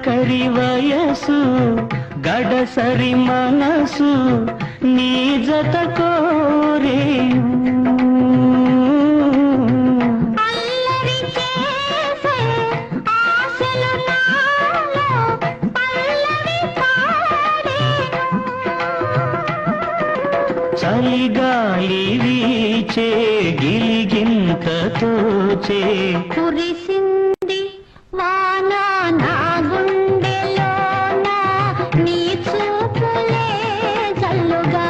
తొలకరి వయసు గడసరి మనసు నీ జత కోరే చలిగాలి వీచే గిలిగింత తోచే కురిసింది వాన నా గుండెలోన నీ చూపులే జల్లుగా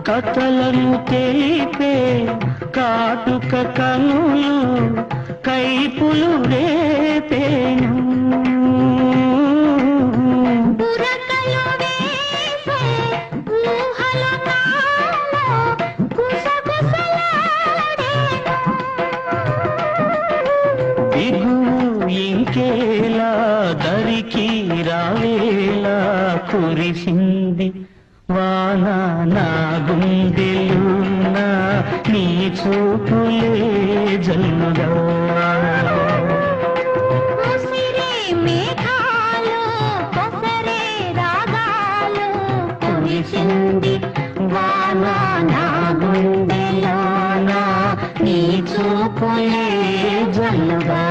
కథలను తెలిపే కాటుక కనులు కైపులు రేపేను దిగువు ఇంకేలా దరికి రావేలా కురిసింది వాన నా గుండెలున్న నీ చూపులే జల్లుగా మేఘాలు కొసరే రాగాలు కురిసింది వాన నా గుండెలోన నీ చూపులే జల్లుగా